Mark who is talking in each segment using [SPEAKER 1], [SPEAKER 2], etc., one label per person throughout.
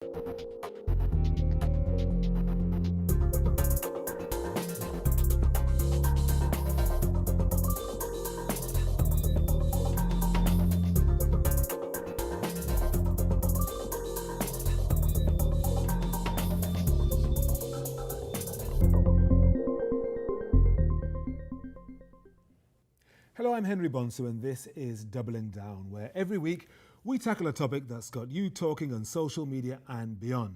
[SPEAKER 1] Hello, I'm Henry Bonsu, and this is Doubling Down, where every week we tackle a topic that's got you talking on social media and beyond.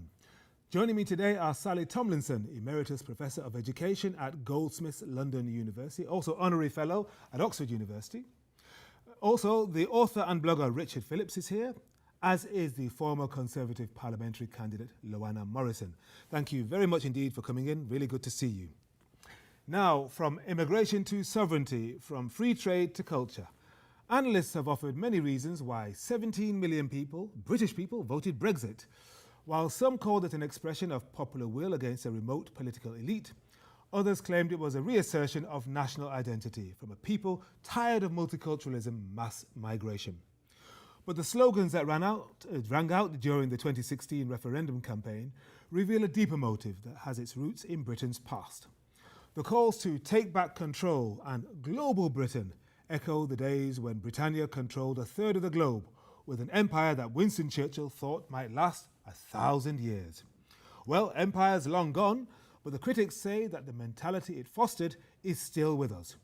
[SPEAKER 1] Joining me today are Sally Tomlinson, Emeritus Professor of Education at Goldsmiths London University, also Honorary Fellow at Oxford University. Also, the author and blogger Richard Phillips is here, as is the former Conservative parliamentary candidate Loanna Morrison. Thank you very much indeed for coming in. Really good to see you. Now, from immigration to sovereignty, from free trade to culture, analysts have offered many reasons why 17 million people, British people, voted Brexit. While some called it an expression of popular will against a remote political elite, others claimed it was a reassertion of national identity from a people tired of multiculturalism, mass migration. But the slogans that rang out during the 2016 referendum campaign reveal a deeper motive that has its roots in Britain's past. The calls to take back control and global Britain echo the days when Britannia controlled a third of the globe with an empire that Winston Churchill thought might last 1,000 years. Well, empire's long gone, but the critics say that the mentality it fostered is still with us.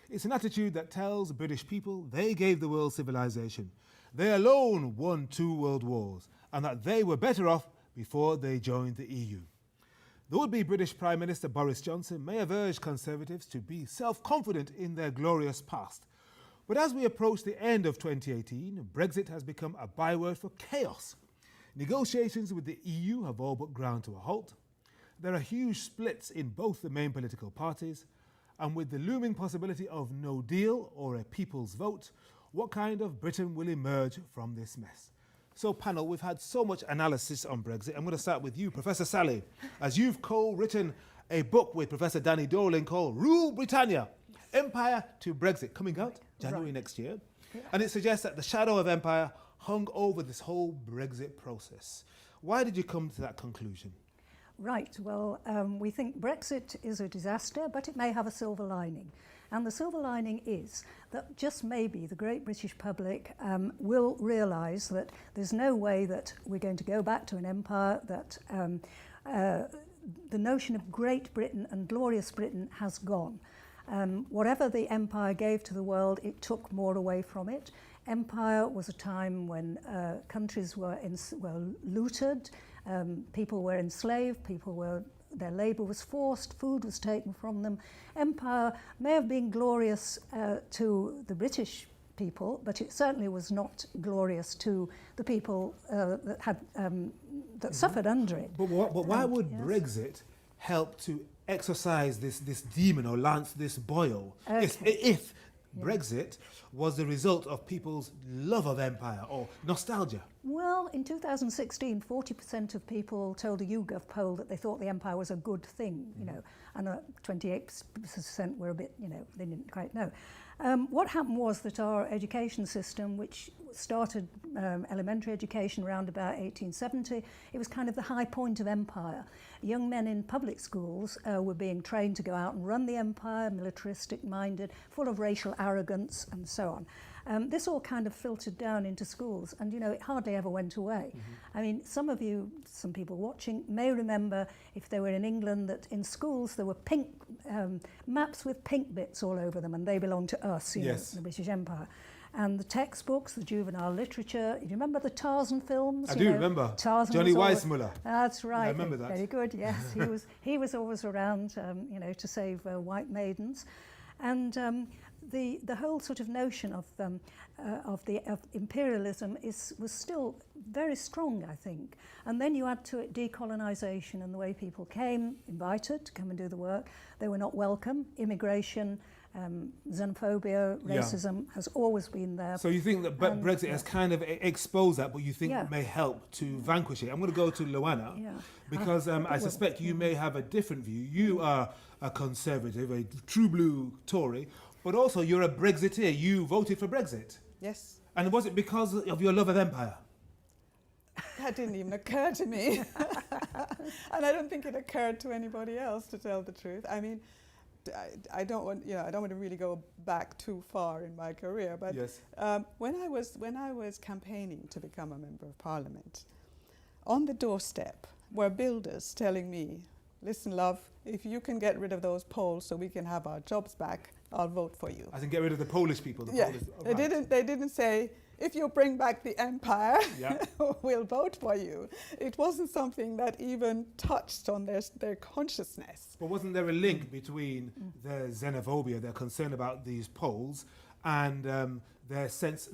[SPEAKER 1] It's an attitude that tells British people they gave the world civilization. They alone won 2 world wars, and that they were better off before they joined the EU. The would-be British Prime Minister Boris Johnson may have urged Conservatives to be self-confident in their glorious past. But as we approach the end of 2018, Brexit has become a byword for chaos. Negotiations with the EU have all but ground to a halt. There are huge splits in both the main political parties, and with the looming possibility of no deal or a people's vote, what kind of Britain will emerge from this mess? So, panel, we've had so much analysis on Brexit. I'm going to start with you, Professor Sally, as you've co-written a book with Professor Danny Dorling called Rule Britannia, Empire to Brexit, coming out January next year. Yeah. And it suggests that the shadow of empire hung over this whole Brexit process. Why did you come to that conclusion?
[SPEAKER 2] Right, well, we think Brexit is a disaster, but it may have a silver lining. And the silver lining is that just maybe the great British public will realise that there's no way that we're going to go back to an empire, that the notion of Great Britain and glorious Britain has gone. Whatever the empire gave to the world, it took more away from it. Empire was a time when countries were looted, people were enslaved, their labour was forced, food was taken from them. Empire may have been glorious to the British people, but it certainly was not glorious to the people that suffered under it.
[SPEAKER 1] But why would Brexit help to exorcise this demon or lance this boil? If Brexit was the result of people's love of empire or nostalgia?
[SPEAKER 2] Well, in 2016, 40% of people told a YouGov poll that they thought the empire was a good thing, and 28% were a bit, they didn't quite know. What happened was that our education system, which started elementary education around about 1870, it was kind of the high point of empire. Young men in public schools were being trained to go out and run the empire, militaristic-minded, full of racial arrogance and so on. This all kind of filtered down into schools, and it hardly ever went away. I mean, some people watching may remember, if they were in England, that in schools there were pink maps with pink bits all over them, and they belonged to us, the British Empire. And the textbooks, the juvenile literature. Do you remember the Tarzan films?
[SPEAKER 1] I do remember.
[SPEAKER 2] Tarzan
[SPEAKER 1] Johnny Weissmuller.
[SPEAKER 2] That's right.
[SPEAKER 1] I remember that.
[SPEAKER 2] Very good. Yes, he was always around, to save white maidens, and the whole sort of notion of imperialism was still very strong, I think. And then you add to it decolonisation and the way people came, invited to come and do the work. They were not welcome. Immigration, xenophobia, racism has always been there.
[SPEAKER 1] So you think that Brexit has kind of exposed that, but you think it may help to vanquish it? I'm going to go to Loanna, because I suspect you may have a different view. You are a Conservative, a true blue Tory, but also you're a Brexiteer. You voted for Brexit.
[SPEAKER 3] Yes.
[SPEAKER 1] And was it because of your love of empire?
[SPEAKER 3] That didn't even occur to me. And I don't think it occurred to anybody else, to tell the truth. I mean, I don't want to really go back too far in my career, but
[SPEAKER 1] yes.
[SPEAKER 3] when I was campaigning to become a member of Parliament, on the doorstep were builders telling me, listen, love, if you can get rid of those Poles so we can have our jobs back, I'll vote for you.
[SPEAKER 1] I think get rid of the Polish people.
[SPEAKER 3] Yeah, they didn't say, if you bring back the empire,
[SPEAKER 1] yeah.
[SPEAKER 3] we'll vote for you. It wasn't something that even touched on their consciousness.
[SPEAKER 1] But wasn't there a link between their xenophobia, their concern about these Poles, and their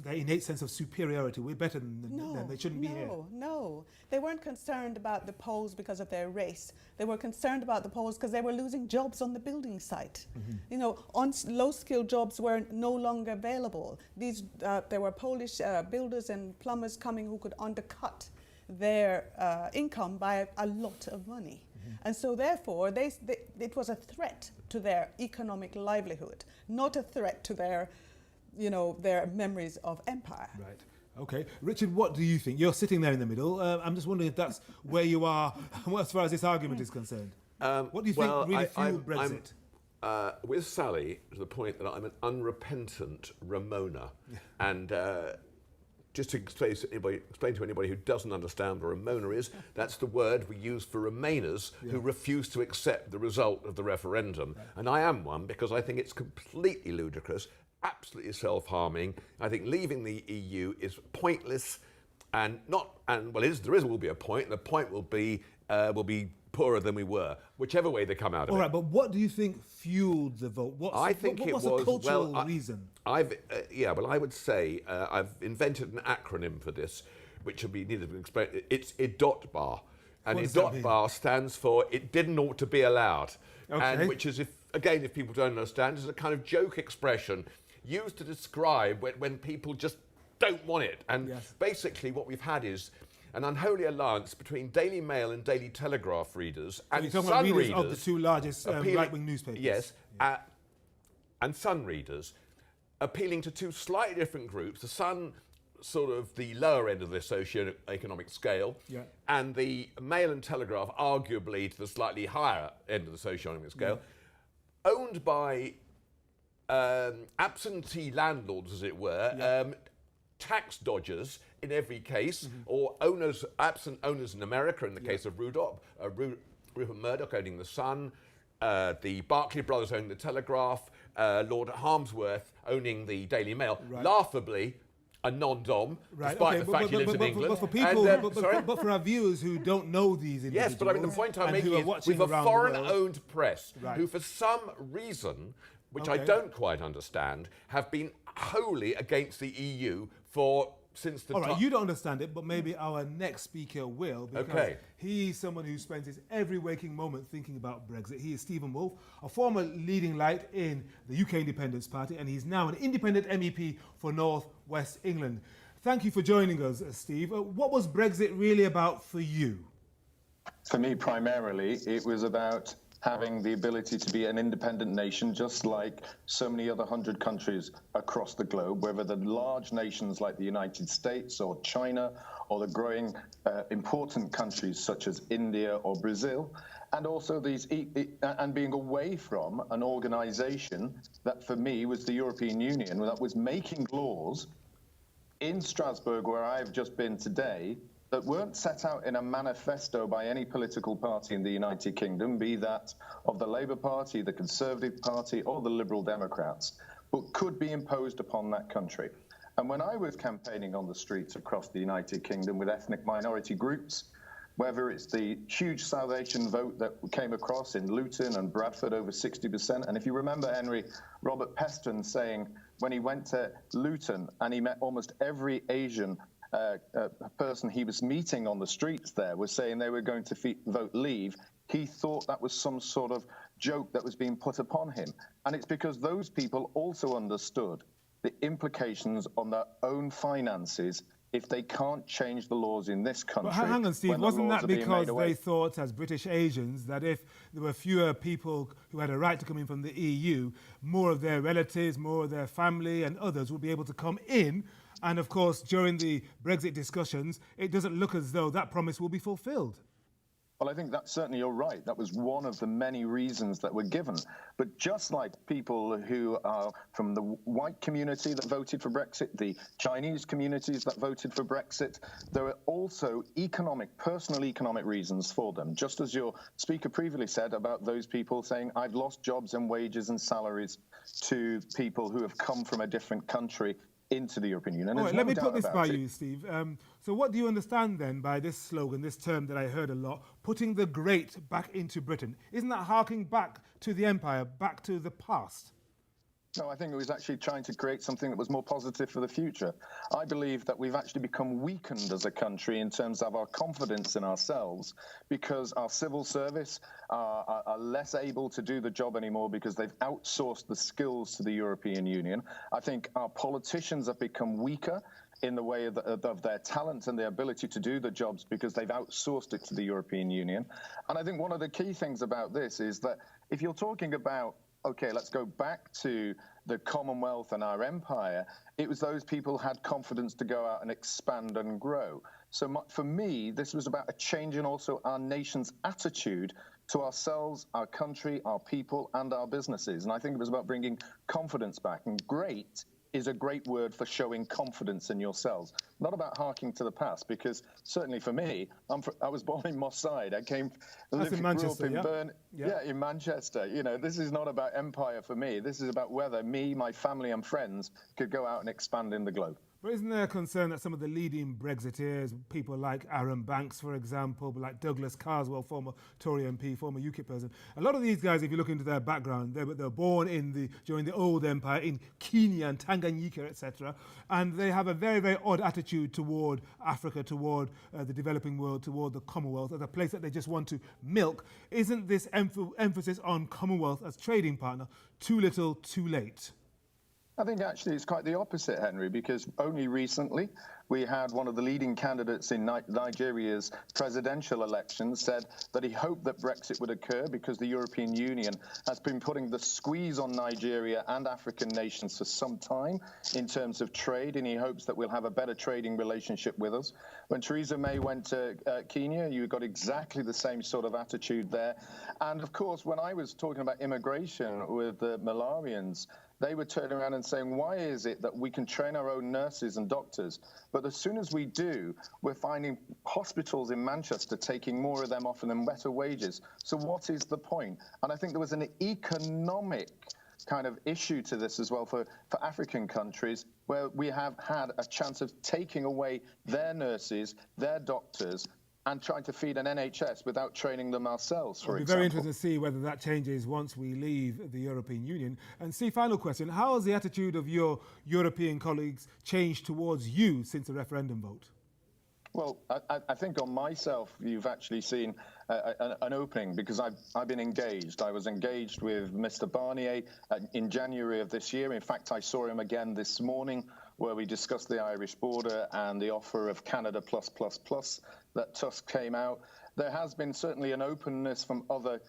[SPEAKER 1] innate sense of superiority? We're better than them. They shouldn't be here.
[SPEAKER 3] No. They weren't concerned about the Poles because of their race. They were concerned about the Poles because they were losing jobs on the building site. Mm-hmm. Low-skilled jobs were no longer available. There were Polish builders and plumbers coming who could undercut their income by a lot of money. Mm-hmm. And so therefore, it was a threat to their economic livelihood, not a threat to their memories of empire.
[SPEAKER 1] Right. Okay. Richard, what do you think? You're sitting there in the middle. I'm just wondering if that's where you are as far as this argument is concerned. What do you think really fueled Brexit?
[SPEAKER 4] I'm with Sally to the point that I'm an unrepentant Remoaner. And just to explain to anybody who doesn't understand what a Remoaner is, that's the word we use for Remainers who refuse to accept the result of the referendum. Right. And I am one because I think it's completely ludicrous, absolutely self-harming. I think leaving the EU is pointless, there will be a point, and the point will be poorer than we were, whichever way they come out of it.
[SPEAKER 1] All right, but what do you think fueled the vote? What was the cultural reason?
[SPEAKER 4] I would say I've invented an acronym for this, which will be needed to explain. It's IDOTBAR, and IDOTBAR stands for "It didn't ought to be allowed," and which is, if people don't understand, is a kind of joke expression used to describe when people just don't want it. And basically what we've had is an unholy alliance between Daily Mail and Daily Telegraph readers and Sun readers
[SPEAKER 1] of the two largest right-wing newspapers.
[SPEAKER 4] Yes, and Sun readers appealing to two slightly different groups. The Sun, sort of the lower end of the socio-economic scale, and the Mail and Telegraph, arguably to the slightly higher end of the socio-economic scale, owned by absentee landlords, as it were, tax dodgers in every case, or absent owners in America in the case of Rupert Murdoch owning the Sun, the Barclay brothers owning the Telegraph, Lord Harmsworth owning the Daily Mail, laughably a non-dom, despite the fact he lives in England.
[SPEAKER 1] But for people, but for our viewers who don't know these individuals,
[SPEAKER 4] yes, but I mean the point I'm making is we've a foreign-owned press who, for some reason, which I don't quite understand, have been wholly against the EU since the time.
[SPEAKER 1] All right, you don't understand it, but maybe our next speaker will, because he's someone who spends his every waking moment thinking about Brexit. He is Stephen Wolfe, a former leading light in the UK Independence Party, and he's now an independent MEP for North West England. Thank you for joining us, Steve. What was Brexit really about for you?
[SPEAKER 5] For me, primarily, it was about having the ability to be an independent nation, just like so many other 100 countries across the globe, whether the large nations like the United States or China, or the growing important countries such as India or Brazil, and also and being away from an organization that for me was the European Union, that was making laws in Strasbourg, where I've just been today, that weren't set out in a manifesto by any political party in the United Kingdom, be that of the Labour Party, the Conservative Party, or the Liberal Democrats, but could be imposed upon that country. And when I was campaigning on the streets across the United Kingdom with ethnic minority groups, whether it's the huge Salvation vote that came across in Luton and Bradford, over 60%, and if you remember, Henry, Robert Peston saying when he went to Luton and he met almost every Asian person he was meeting on the streets there was saying they were going to vote leave, he thought that was some sort of joke that was being put upon him. And it's because those people also understood the implications on their own finances if they can't change the laws in this country.
[SPEAKER 1] But hang on, Steve, wasn't that because they thought, as British Asians, that if there were fewer people who had a right to come in from the EU, more of their relatives, more of their family and others would be able to come in And of course, during the Brexit discussions, it doesn't look as though that promise will be fulfilled.
[SPEAKER 5] Well, I think that's certainly you're right. That was one of the many reasons that were given. But just like people who are from the white community that voted for Brexit, the Chinese communities that voted for Brexit, there are also personal economic reasons for them. Just as your speaker previously said about those people saying, I've lost jobs and wages and salaries to people who have come from a different country into the European Union.
[SPEAKER 1] All right, let me put this by you, Steve. So what do you understand then by this slogan, this term that I heard a lot, putting the great back into Britain? Isn't that harking back to the empire, back to the past?
[SPEAKER 5] No, I think it was actually trying to create something that was more positive for the future. I believe that we've actually become weakened as a country in terms of our confidence in ourselves because our civil service are less able to do the job anymore because they've outsourced the skills to the European Union. I think our politicians have become weaker in the way of their talent and their ability to do the jobs because they've outsourced it to the European Union. And I think one of the key things about this is that if you're talking about okay, let's go back to the Commonwealth and our empire, it was those people who had confidence to go out and expand and grow. So for me, this was about a change in also our nation's attitude to ourselves, our country, our people, and our businesses. And I think it was about bringing confidence back. And great is a great word for showing confidence in yourselves, not about harking to the past, because certainly for me, I was born in Moss Side. I grew up in Manchester. In Manchester. You know, this is not about empire for me. This is about whether me, my family and friends could go out and expand in the globe.
[SPEAKER 1] But isn't there a concern that some of the leading Brexiteers, people like Aaron Banks, for example, like Douglas Carswell, former Tory MP, former UKIP person, a lot of these guys, if you look into their background, they were born during the old empire in Kenya and Tanganyika, etc., and they have a very, very odd attitude toward Africa, toward the developing world, toward the Commonwealth, as a place that they just want to milk. Isn't this emphasis on Commonwealth as trading partner too little, too late?
[SPEAKER 5] I think actually it's quite the opposite, Henry, because only recently we had one of the leading candidates in Nigeria's presidential election said that he hoped that Brexit would occur because the European Union has been putting the squeeze on Nigeria and African nations for some time in terms of trade, and he hopes that we'll have a better trading relationship with us. When Theresa May went to Kenya, you got exactly the same sort of attitude there. And of course, when I was talking about immigration with the Malarians, they were turning around and saying, why is it that we can train our own nurses and doctors, but as soon as we do, we're finding hospitals in Manchester taking more of them, offering them better wages. So what is the point? And I think there was an economic kind of issue to this as well for African countries, where we have had a chance of taking away their nurses, their doctors, and trying to feed an NHS without training them ourselves, for example.
[SPEAKER 1] It'll be very interesting to see whether that changes once we leave the European Union. And Steve, final question. How has the attitude of your European colleagues changed towards you since the referendum vote?
[SPEAKER 5] Well, I think on myself, you've actually seen an opening, because I've been engaged. I was engaged with Mr. Barnier in January of this year. In fact, I saw him again this morning, where we discussed the Irish border and the offer of Canada plus that Tusk came out. There has been certainly an openness from other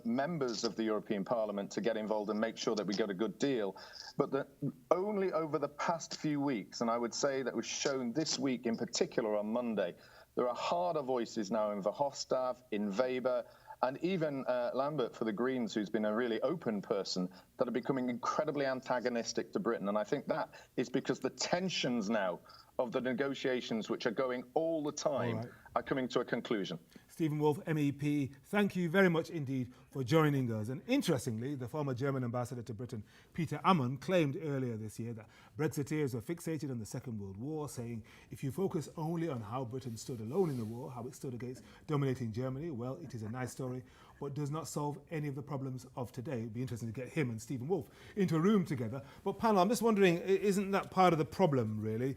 [SPEAKER 5] members of the European Parliament to get involved and make sure that we get a good deal. But only over the past few weeks, and I would say that was shown this week in particular on Monday, there are harder voices now in Verhofstadt, in Weber, and even Lambert for the Greens, who's been a really open person, that are becoming incredibly antagonistic to Britain. And I think that is because the tensions now of the negotiations, which are going all the time, are coming to a conclusion.
[SPEAKER 1] Stephen Woolf, MEP, thank you very much indeed for joining us. And interestingly, the former German ambassador to Britain, Peter Ammon, claimed earlier this year that Brexiteers were fixated on the Second World War, saying if you focus only on how Britain stood alone in the war, how it stood against dominating Germany, well, it is a nice story, but does not solve any of the problems of today. It'd be interesting to get him and Stephen Woolf into a room together. But panel, I'm just wondering, isn't that part of the problem, really?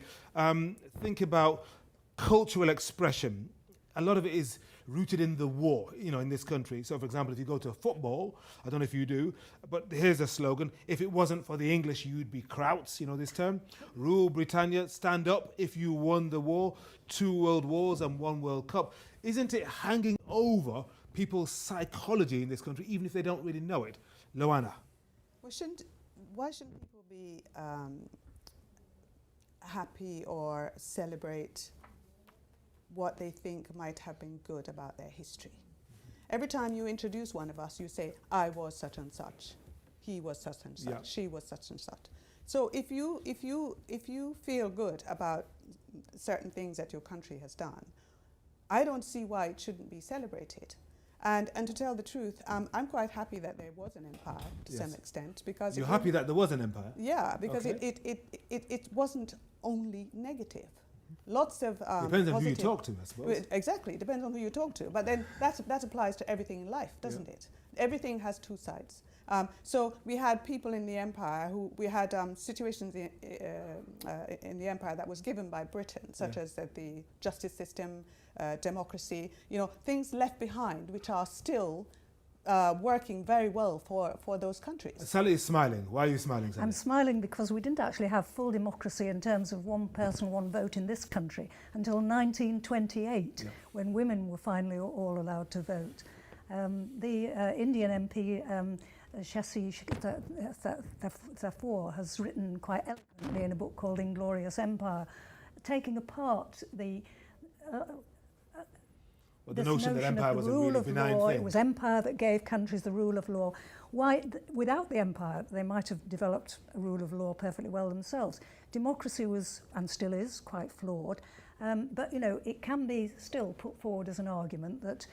[SPEAKER 1] Think about cultural expression. A lot of it is rooted in the war, in this country. So, for example, if you go to football, I don't know if you do, but here's a slogan: if it wasn't for the English, you'd be Krauts, this term. Rule Britannia, stand up if you won the war, 2 world wars and 1 World Cup. Isn't it hanging over people's psychology in this country, even if they don't really know it? Loana.
[SPEAKER 3] Well, why shouldn't people be happy or celebrate what they think might have been good about their history. Every time you introduce one of us, you say, I was such and such, he was such and such,
[SPEAKER 1] Yeah.
[SPEAKER 3] she was such and such. So if you feel good about certain things that your country has done, I don't see why it shouldn't be celebrated. And to tell the truth, I'm quite happy that there was an empire to
[SPEAKER 1] Yes.
[SPEAKER 3] some extent, because
[SPEAKER 1] You're happy that there was an empire?
[SPEAKER 3] yeah, because
[SPEAKER 1] Okay.
[SPEAKER 3] it wasn't only negative. Lots of
[SPEAKER 1] Depends on who you
[SPEAKER 3] positive-
[SPEAKER 1] talk to, I suppose.
[SPEAKER 3] Exactly, it depends on who you talk to. But then that applies to everything in life, doesn't it? Everything has two sides. So we had people in the empire we had situations in the empire that was given by Britain, such as the justice system, democracy, things left behind which are still working very well for those countries.
[SPEAKER 1] Sally is smiling. Why are you smiling, Sally?
[SPEAKER 2] I'm smiling because we didn't actually have full democracy in terms of one person, one vote in this country until 1928, when women were finally all allowed to vote. The Indian MP, Shashi Thakur, has written quite eloquently in a book called Inglorious Empire, taking apart the
[SPEAKER 1] the notion that empire
[SPEAKER 2] of
[SPEAKER 1] was
[SPEAKER 2] the
[SPEAKER 1] a
[SPEAKER 2] rule
[SPEAKER 1] really
[SPEAKER 2] of
[SPEAKER 1] benign
[SPEAKER 2] law.
[SPEAKER 1] thing.
[SPEAKER 2] It was empire that gave countries the rule of law. Why, without the empire, they might have developed a rule of law perfectly well themselves. Democracy was, and still is, quite flawed. But, it can be still put forward as an argument that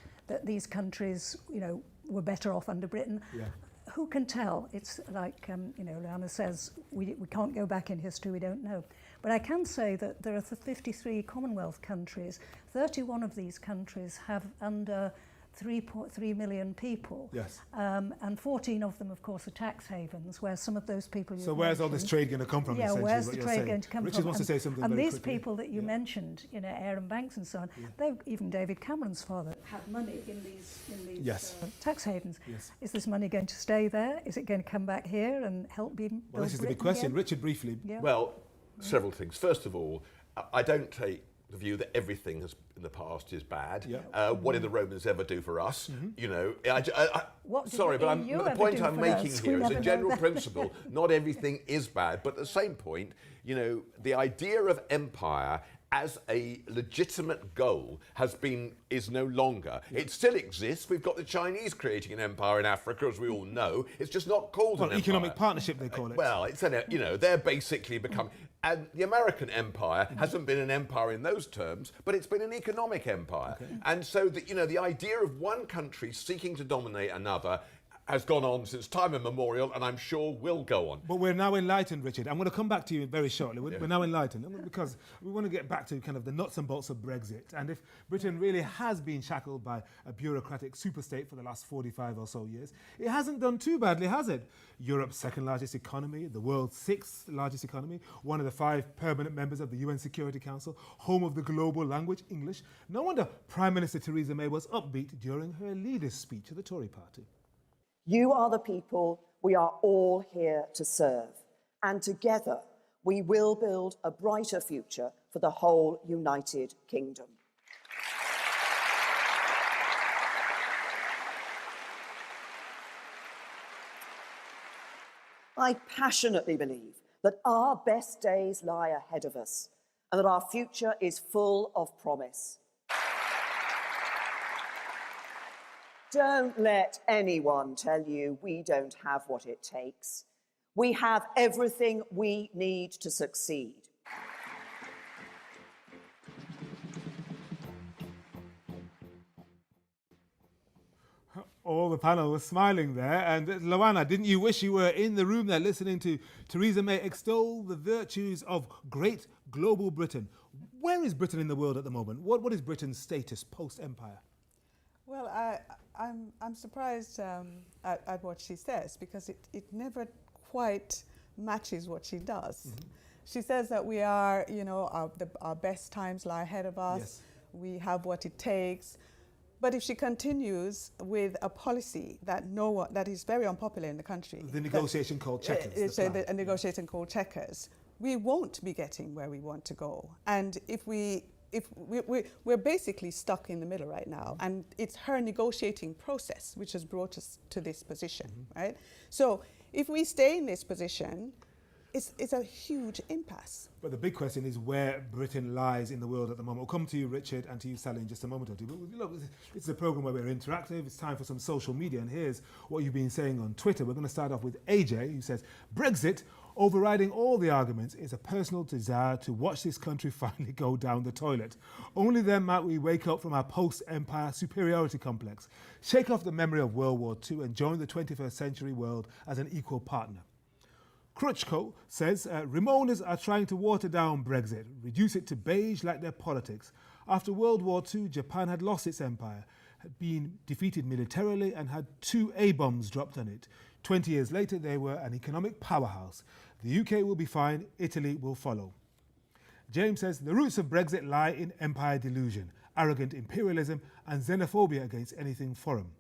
[SPEAKER 2] these countries, were better off under Britain.
[SPEAKER 1] Yeah.
[SPEAKER 2] Who can tell? It's like, Leanna says, we can't go back in history, we don't know. But I can say that there are 53 Commonwealth countries. 31 of these countries have under 3.3 million people.
[SPEAKER 1] Yes.
[SPEAKER 2] And 14 of them, of course, are tax havens, where some of those people you
[SPEAKER 1] So where's all this
[SPEAKER 2] mentioned-
[SPEAKER 1] trade going to come from?
[SPEAKER 2] Yeah,
[SPEAKER 1] essentially,
[SPEAKER 2] where's
[SPEAKER 1] what
[SPEAKER 2] the
[SPEAKER 1] you're
[SPEAKER 2] trade
[SPEAKER 1] saying?
[SPEAKER 2] going to come
[SPEAKER 1] Richard
[SPEAKER 2] from?
[SPEAKER 1] wants to say something
[SPEAKER 2] and
[SPEAKER 1] very
[SPEAKER 2] these
[SPEAKER 1] quickly.
[SPEAKER 2] people that you mentioned, Aaron Banks and so on, even David Cameron's father had money in these
[SPEAKER 1] Yes.
[SPEAKER 2] tax havens.
[SPEAKER 1] Yes.
[SPEAKER 2] Is this money going to stay there? Is it going to come back here and help build
[SPEAKER 1] Well, this is the big
[SPEAKER 2] Britain
[SPEAKER 1] question.
[SPEAKER 2] again?
[SPEAKER 1] Richard, briefly.
[SPEAKER 2] Yeah.
[SPEAKER 4] Well, several things. First of all, I don't take the view that everything in the past is bad.
[SPEAKER 1] Yeah.
[SPEAKER 4] What did the Romans ever do for us?
[SPEAKER 2] What did
[SPEAKER 4] Sorry,
[SPEAKER 2] the
[SPEAKER 4] but
[SPEAKER 2] EU
[SPEAKER 4] the
[SPEAKER 2] ever
[SPEAKER 4] point
[SPEAKER 2] do
[SPEAKER 4] I'm
[SPEAKER 2] for
[SPEAKER 4] making
[SPEAKER 2] us?
[SPEAKER 4] here
[SPEAKER 2] We
[SPEAKER 4] is
[SPEAKER 2] never
[SPEAKER 4] a
[SPEAKER 2] know
[SPEAKER 4] general
[SPEAKER 2] that.
[SPEAKER 4] principle. Not everything is bad, but at the same point, the idea of empire as a legitimate goal is no longer. It still exists. We've got the Chinese creating an empire in Africa, as we all know. It's just not called an empire.
[SPEAKER 1] Economic partnership, they call it.
[SPEAKER 4] Well, it's they're basically become, and the American empire hasn't been an empire in those terms, but it's been an economic empire. Okay. And so the idea of one country seeking to dominate another has gone on since time immemorial, and I'm sure will go on.
[SPEAKER 1] But we're now enlightened, Richard. I'm going to come back to you very shortly. We're now enlightened because we want to get back to kind of the nuts and bolts of Brexit. And if Britain really has been shackled by a bureaucratic superstate for the last 45 or so years, it hasn't done too badly, has it? Europe's second largest economy, the world's sixth largest economy, one of the 5 permanent members of the UN Security Council, home of the global language, English. No wonder Prime Minister Theresa May was upbeat during her leader's speech to the Tory party.
[SPEAKER 6] You are the people we are all here to serve, and together we will build a brighter future for the whole United Kingdom. I passionately believe that our best days lie ahead of us and that our future is full of promise. Don't let anyone tell you we don't have what it takes. We have everything we need to succeed.
[SPEAKER 1] All the panel was smiling there. And Loana, didn't you wish you were in the room there listening to Theresa May extol the virtues of great global Britain? Where is Britain in the world at the moment? What is Britain's status post-empire?
[SPEAKER 3] Well, I'm surprised at what she says, because it never quite matches what she does. Mm-hmm. She says that we are, our best times lie ahead of us.
[SPEAKER 1] Yes.
[SPEAKER 3] We have what it takes. But if she continues with a policy that is very unpopular in the country,
[SPEAKER 1] the negotiation called checkers,
[SPEAKER 3] a negotiation called checkers, we won't be getting where we want to go. And if we're basically stuck in the middle right now, and it's her negotiating process which has brought us to this position, right? So if we stay in this position, it's a huge impasse.
[SPEAKER 1] But the big question is where Britain lies in the world at the moment. We'll come to you, Richard, and to you, Sally, in just a moment or two. But look, it's a programme where we're interactive. It's time for some social media. And here's what you've been saying on Twitter. We're going to start off with AJ, who says, Brexit, overriding all the arguments, is a personal desire to watch this country finally go down the toilet. Only then might we wake up from our post-empire superiority complex, shake off the memory of World War II and join the 21st century world as an equal partner. Crutchko says, Ramonas are trying to water down Brexit, reduce it to beige like their politics. After World War II, Japan had lost its empire, had been defeated militarily and had 2 A-bombs dropped on it. 20 years later, they were an economic powerhouse. The UK will be fine, Italy will follow. James says, the roots of Brexit lie in empire delusion, arrogant imperialism and xenophobia against anything foreign.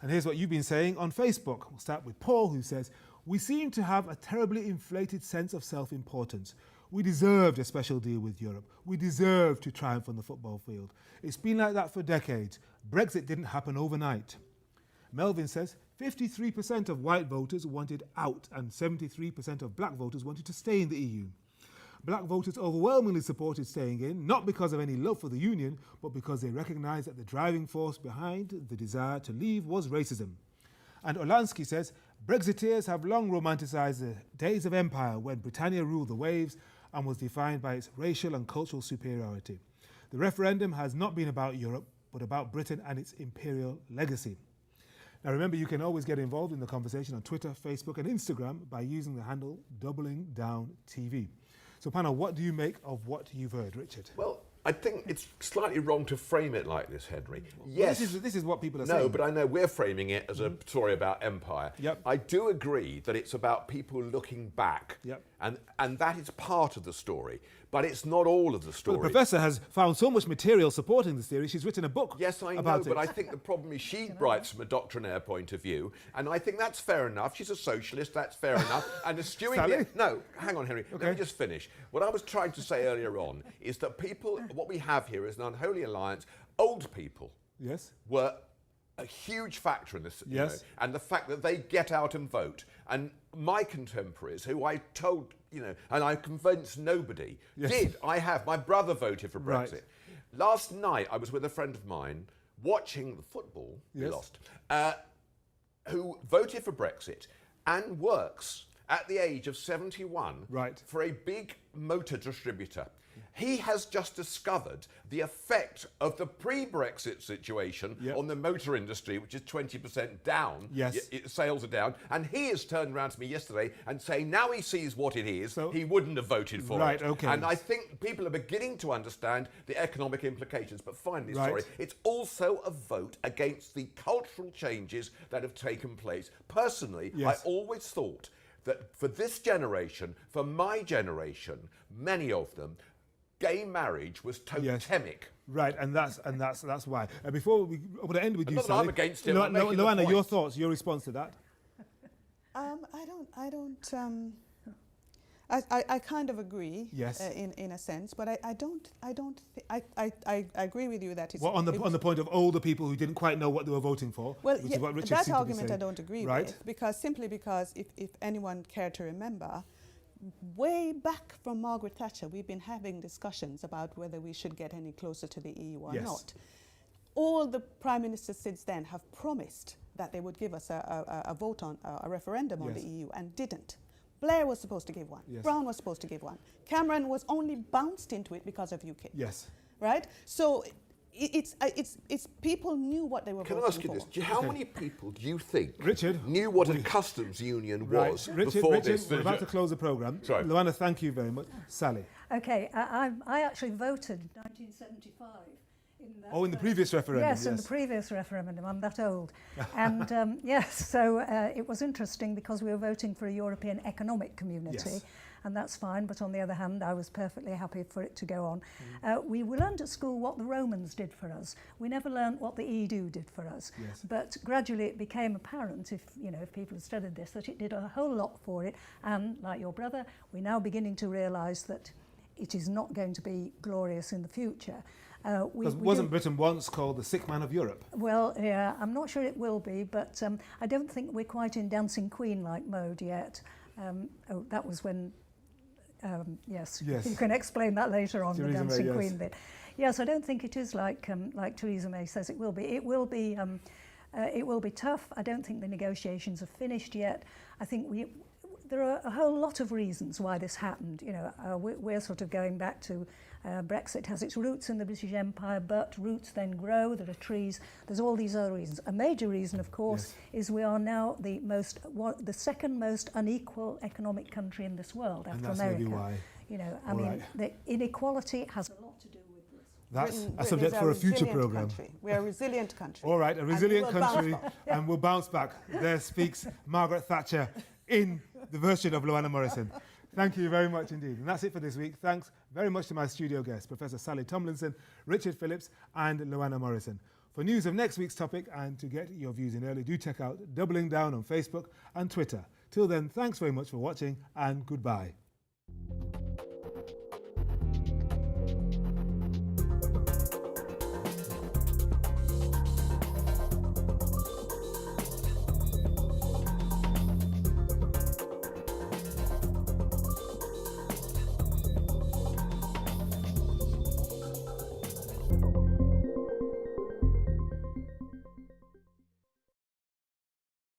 [SPEAKER 1] And here's what you've been saying on Facebook. We'll start with Paul, who says, we seem to have a terribly inflated sense of self-importance. We deserved a special deal with Europe. We deserve to triumph on the football field. It's been like that for decades. Brexit didn't happen overnight. Melvin says, 53% of white voters wanted out and 73% of black voters wanted to stay in the EU. Black voters overwhelmingly supported staying in, not because of any love for the union, but because they recognised that the driving force behind the desire to leave was racism. And Olansky says, Brexiteers have long romanticised the days of empire when Britannia ruled the waves and was defined by its racial and cultural superiority. The referendum has not been about Europe, but about Britain and its imperial legacy. Now remember, you can always get involved in the conversation on Twitter, Facebook and Instagram by using the handle Doubling Down TV. So panel, what do you make of what you've heard, Richard?
[SPEAKER 4] Well, I think it's slightly wrong to frame it like this, Henry. Yes.
[SPEAKER 1] Well, this is what people are saying.
[SPEAKER 4] No, but I know we're framing it as a story about empire.
[SPEAKER 1] Yep.
[SPEAKER 4] I do agree that it's about people looking back.
[SPEAKER 1] Yep.
[SPEAKER 4] And that is part of the story, but it's not all of the story.
[SPEAKER 1] Well, the professor has found so much material supporting this theory, she's written a book
[SPEAKER 4] Yes, I know,
[SPEAKER 1] about
[SPEAKER 4] but
[SPEAKER 1] it.
[SPEAKER 4] I think the problem is she writes from a doctrinaire point of view, and I think that's fair enough. She's a socialist, that's fair enough. And eschewing
[SPEAKER 1] Sally?
[SPEAKER 4] No, hang on, Henry.
[SPEAKER 1] Okay.
[SPEAKER 4] Let me just finish. What I was trying to say earlier on is that people, what we have here is an unholy alliance. Old people
[SPEAKER 1] Yes.
[SPEAKER 4] were a huge factor in this, you
[SPEAKER 1] Yes.
[SPEAKER 4] know, and the fact that they get out and vote. And my contemporaries, who I told, you know, and I convinced nobody,
[SPEAKER 1] Yes.
[SPEAKER 4] my brother voted for Brexit.
[SPEAKER 1] Right.
[SPEAKER 4] Last night, I was with a friend of mine watching the football, we
[SPEAKER 1] Yes.
[SPEAKER 4] lost, who voted for Brexit and works at the age of 71
[SPEAKER 1] Right.
[SPEAKER 4] for a big motor distributor. He has just discovered the effect of the pre-Brexit situation
[SPEAKER 1] Yep.
[SPEAKER 4] on the motor industry, which is 20% down.
[SPEAKER 1] Yes.
[SPEAKER 4] Sales are down. And he has turned around to me yesterday and saying now he sees what it is,
[SPEAKER 1] So-
[SPEAKER 4] he wouldn't have voted for
[SPEAKER 1] Right,
[SPEAKER 4] it.
[SPEAKER 1] okay.
[SPEAKER 4] And I think people are beginning to understand the economic implications. But finally,
[SPEAKER 1] Right.
[SPEAKER 4] sorry, it's also a vote against the cultural changes that have taken place. Personally,
[SPEAKER 1] Yes.
[SPEAKER 4] I always thought that for this generation, for my generation, many of them, gay marriage was totemic.
[SPEAKER 1] Right, and that's why. Before we, I'm going to end with you,
[SPEAKER 4] Not that
[SPEAKER 1] Sally.
[SPEAKER 4] I'm against him, I'm making the
[SPEAKER 1] Luana, your
[SPEAKER 4] point.
[SPEAKER 1] thoughts, your response to that?
[SPEAKER 3] I kind of agree.
[SPEAKER 1] Yes.
[SPEAKER 3] In a sense, but I agree with you that it's
[SPEAKER 1] Well, on the point of older people who didn't quite know what they were voting for,
[SPEAKER 3] well,
[SPEAKER 1] which
[SPEAKER 3] yeah,
[SPEAKER 1] is what Richard
[SPEAKER 3] that
[SPEAKER 1] seemed to be
[SPEAKER 3] argument I
[SPEAKER 1] saying.
[SPEAKER 3] don't agree
[SPEAKER 1] Right.
[SPEAKER 3] with because if anyone cared to remember, way back from Margaret Thatcher, we've been having discussions about whether we should get any closer to the EU or
[SPEAKER 1] Yes.
[SPEAKER 3] not. All the prime ministers since then have promised that they would give us a vote on a referendum on
[SPEAKER 1] Yes.
[SPEAKER 3] the EU and didn't. Blair was supposed to give one.
[SPEAKER 1] Yes.
[SPEAKER 3] Brown was supposed to give one. Cameron was only bounced into it because of UKIP.
[SPEAKER 1] Yes.
[SPEAKER 3] Right? So it's people knew what they were
[SPEAKER 4] Can I
[SPEAKER 3] voting
[SPEAKER 4] ask you
[SPEAKER 3] for.
[SPEAKER 4] this? How many people do you think
[SPEAKER 1] Richard,
[SPEAKER 4] knew what a customs union was
[SPEAKER 1] Richard,
[SPEAKER 4] before this?
[SPEAKER 1] we're about to close the programme.
[SPEAKER 4] Sorry.
[SPEAKER 1] Luana, thank you very much. Sally.
[SPEAKER 2] Okay, I actually voted in 1975.
[SPEAKER 1] In the previous referendum.
[SPEAKER 2] Yes, in the previous referendum. I'm that old. And yes, so it was interesting because we were voting for a European economic community.
[SPEAKER 1] Yes.
[SPEAKER 2] And that's fine, but on the other hand, I was perfectly happy for it to go on. We learned at school what the Romans did for us. We never learned what the EDU did for us.
[SPEAKER 1] Yes.
[SPEAKER 2] But gradually it became apparent, if people had studied this, that it did a whole lot for it. And like your brother, we're now beginning to realise that it is not going to be glorious in the future.
[SPEAKER 1] Wasn't Britain once called the sick man of Europe?
[SPEAKER 2] Well, yeah, I'm not sure it will be, but I don't think we're quite in Dancing Queen-like mode yet. That was when, yes,
[SPEAKER 1] Yes.
[SPEAKER 2] you can explain that later on,
[SPEAKER 1] Theresa
[SPEAKER 2] the
[SPEAKER 1] May,
[SPEAKER 2] Dancing
[SPEAKER 1] yes.
[SPEAKER 2] Queen bit. Yes, I don't think it is like Theresa May says it will be. It will be tough. I don't think the negotiations are finished yet. I think there are a whole lot of reasons why this happened. You know, we're sort of going back to Brexit has its roots in the British Empire, but roots then grow. There are trees. There's all these other reasons. A major reason, of course, is we are now the second most unequal economic country in this world after
[SPEAKER 1] that's
[SPEAKER 2] America.
[SPEAKER 1] maybe why.
[SPEAKER 2] You know, I
[SPEAKER 1] All
[SPEAKER 2] mean,
[SPEAKER 1] right.
[SPEAKER 2] the inequality has a lot to do with this.
[SPEAKER 1] That's
[SPEAKER 3] Britain
[SPEAKER 1] a
[SPEAKER 3] is
[SPEAKER 1] subject for a future
[SPEAKER 3] resilient
[SPEAKER 1] programme.
[SPEAKER 3] country. We're a resilient country.
[SPEAKER 1] All right, a
[SPEAKER 3] And we
[SPEAKER 1] resilient
[SPEAKER 3] will bounce
[SPEAKER 1] country,
[SPEAKER 3] back.
[SPEAKER 1] and we'll bounce back. There speaks Margaret Thatcher in the version of Luana Morrison. Thank you very much indeed. And that's it for this week. Thanks very much to my studio guests, Professor Sally Tomlinson, Richard Phillips, and Luana Morrison. For news of next week's topic and to get your views in early, do check out Doubling Down on Facebook and Twitter. Till then, thanks very much for watching, and goodbye.